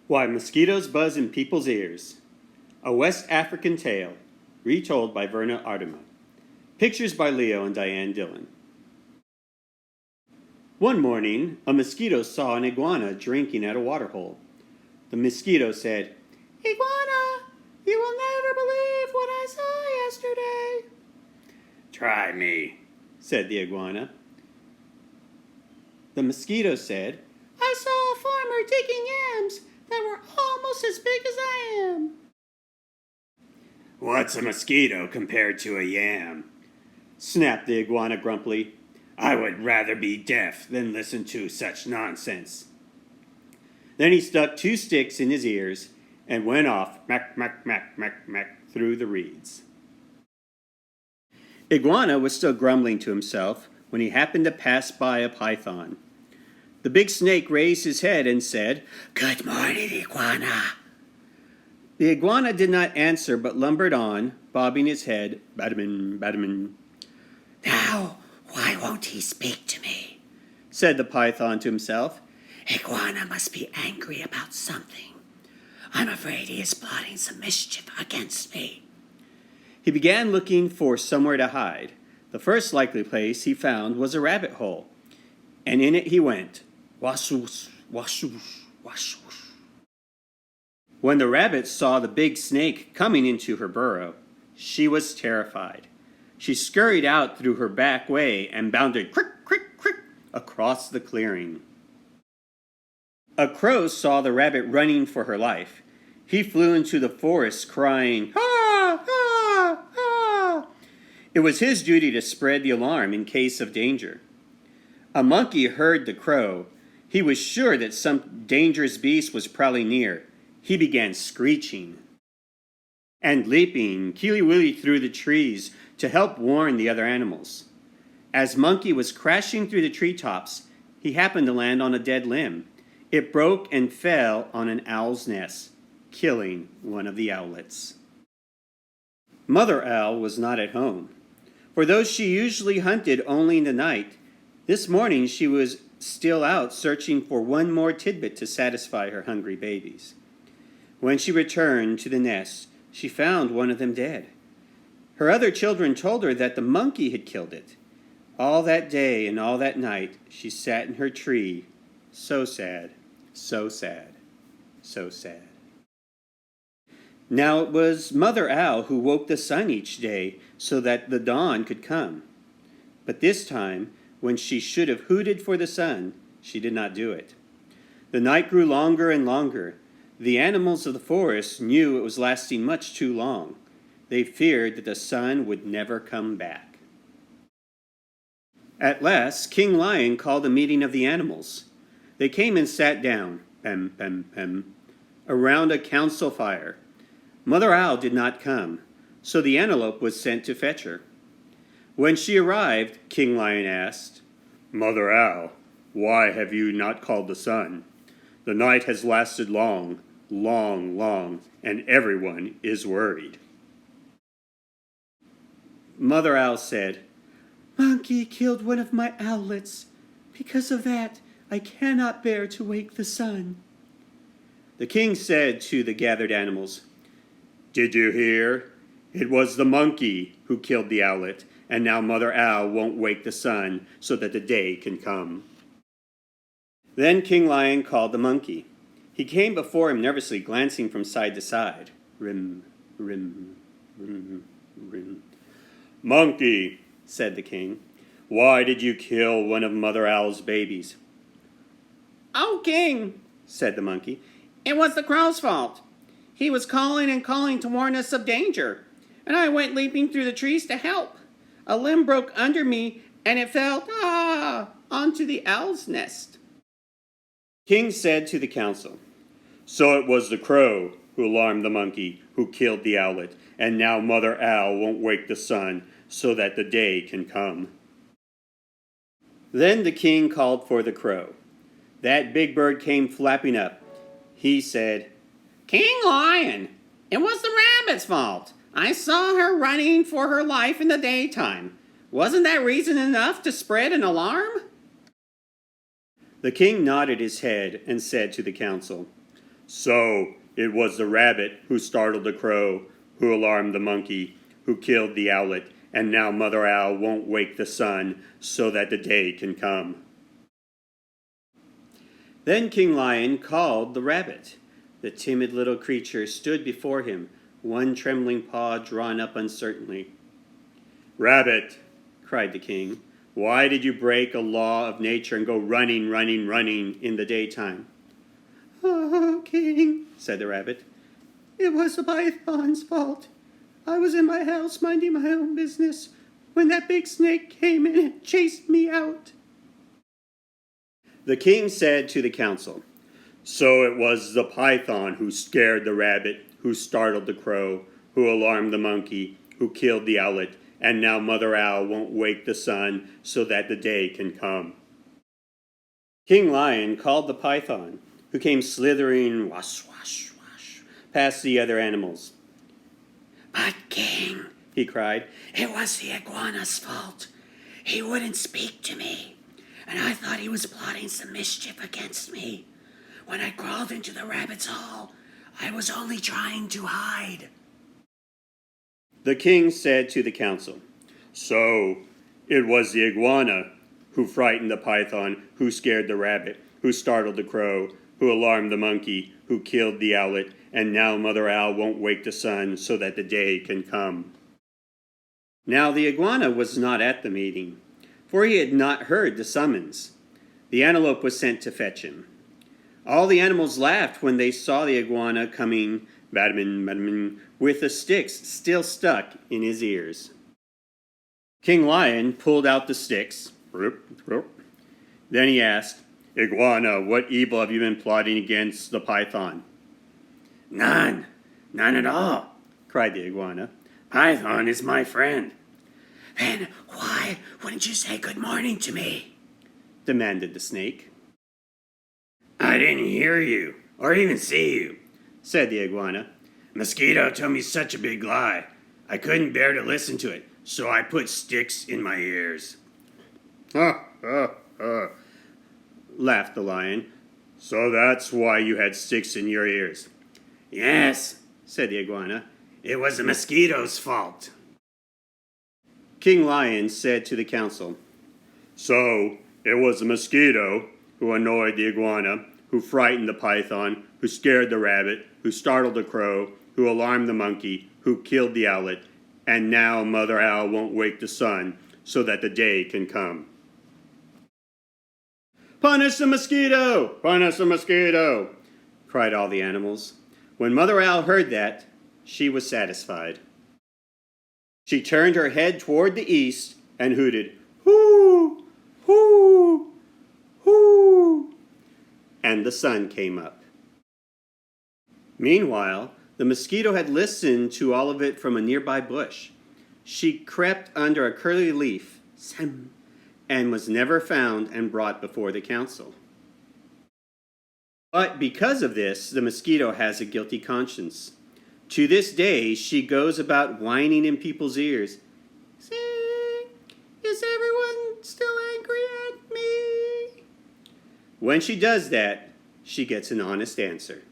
Why Mosquitoes Buzz in People's Ears. A West African Tale, retold by Verna Ardema. Pictures by Leo and Diane Dillon. One morning, a mosquito saw an iguana drinking at a waterhole. The mosquito said, "Iguana, you will never believe what I saw yesterday." "Try me," said the iguana. The mosquito said, "I saw a farmer digging yams that were almost as big as I am." "What's a mosquito compared to a yam?" snapped the iguana grumpily. "I would rather be deaf than listen to such nonsense." Then he stuck 2 sticks in his ears and went off, mack, mack, mack, mack, mack, through the reeds. Iguana was still grumbling to himself when he happened to pass by a python. The big snake raised his head and said, "Good morning, Iguana." The iguana did not answer but lumbered on, bobbing his head, badamin, badamin. "Now, why won't he speak to me?" said the python to himself. "Iguana must be angry about something. I'm afraid he is plotting some mischief against me." He began looking for somewhere to hide. The first likely place he found was a rabbit hole, and in it he went. Wassoosh, wassoosh, wassoosh. When the rabbit saw the big snake coming into her burrow, she was terrified. She scurried out through her back way and bounded crick, crick, crick across the clearing. A crow saw the rabbit running for her life. He flew into the forest crying, "Ah, ah, ah!" It was his duty to spread the alarm in case of danger. A monkey heard the crow. He was sure that some dangerous beast was prowling near. He began screeching and leaping keely-willy through the trees to help warn the other animals. As Monkey was crashing through the treetops, he happened to land on a dead limb. It broke and fell on an owl's nest, killing one of the owlets. Mother Owl was not at home. For though she usually hunted only in the night, this morning she was still out searching for one more tidbit to satisfy her hungry babies. When she returned to the nest, she found one of them dead. Her other children told her that the monkey had killed it. All that day and all that night she sat in her tree, so sad, so sad, so sad. Now it was Mother Owl who woke the sun each day so that the dawn could come. But this time, when she should have hooted for the sun, she did not do it. The night grew longer and longer. The animals of the forest knew it was lasting much too long. They feared that the sun would never come back. At last, King Lion called a meeting of the animals. They came and sat down, pem, pem, pem, around a council fire. Mother Owl did not come, so the antelope was sent to fetch her. When she arrived, King Lion asked, "Mother Owl, why have you not called the sun? The night has lasted long, long, long, and everyone is worried." Mother Owl said, "Monkey killed one of my owlets. Because of that, I cannot bear to wake the sun." The king said to the gathered animals, "Did you hear? It was the monkey who killed the owlet, and now Mother Owl won't wake the sun so that the day can come." Then King Lion called the monkey. He came before him nervously, glancing from side to side. Rim, rim, rim, rim. "Monkey," said the king, "why did you kill one of Mother Owl's babies?" "Oh, king," said the monkey, "it was the crow's fault. He was calling and calling to warn us of danger, and I went leaping through the trees to help. A limb broke under me, and it fell, onto the owl's nest." King said to the council, "So it was the crow who alarmed the monkey, who killed the owlet, and now Mother Owl won't wake the sun so that the day can come." Then the king called for the crow. That big bird came flapping up. He said, "King Lion, it was the rabbit's fault. I saw her running for her life in the daytime. Wasn't that reason enough to spread an alarm?" The king nodded his head and said to the council, So it was the rabbit who startled the crow, who alarmed the monkey, who killed the owlet, and now Mother Owl won't wake the sun so that the day can come. Then King Lion called the rabbit. The timid little creature stood before him, one trembling paw drawn up uncertainly. "Rabbit," cried the king, "why did you break a law of nature and go running in the daytime?" "Oh, king," said the rabbit, "it was the python's fault. I was in my house minding my own business when that big snake came in and chased me out." The king said to the council, "So it was the python who scared the rabbit, who startled the crow, who alarmed the monkey, who killed the owlet, and now Mother Owl won't wake the sun so that the day can come." King Lion called the python, who came slithering wash, wash, wash, past the other animals. "But, king," he cried, "it was the iguana's fault. He wouldn't speak to me, and I thought he was plotting some mischief against me. When I crawled into the rabbit's hole, I was only trying to hide." The king said to the council, "So it was the iguana who frightened the python, who scared the rabbit, who startled the crow, who alarmed the monkey, who killed the owlet, and now Mother Owl won't wake the sun so that the day can come." Now the iguana was not at the meeting, for he had not heard the summons. The antelope was sent to fetch him. All the animals laughed when they saw the iguana coming, badmin, with the sticks still stuck in his ears. King Lion pulled out the sticks. Then he asked, "Iguana, what evil have you been plotting against the python?" "None at all," cried the iguana. "Python is my friend." "Then why wouldn't you say good morning to me?" demanded the snake. "I didn't hear you, or even see you," said the iguana. "Mosquito told me such a big lie. I couldn't bear to listen to it, so I put sticks in my ears." "Ha, ha, ha," laughed the lion. "So that's why you had sticks in your ears?" "Yes," said the iguana. "It was the mosquito's fault." King Lion said to the council, "So it was the mosquito who annoyed the iguana, who frightened the python, who scared the rabbit, who startled the crow, who alarmed the monkey, who killed the owlet, and now Mother Owl won't wake the sun so that the day can come." "Punish the mosquito! Punish the mosquito!" cried all the animals. When Mother Owl heard that, she was satisfied. She turned her head toward the east and hooted, "Hoo! Hoo! Hoo!" and the sun came up. Meanwhile, the mosquito had listened to all of it from a nearby bush. She crept under a curly leaf, and was never found and brought before the council. But because of this, the mosquito has a guilty conscience. To this day, she goes about whining in people's ears. "See, is everyone still angry at me?" When she does that, she gets an honest answer.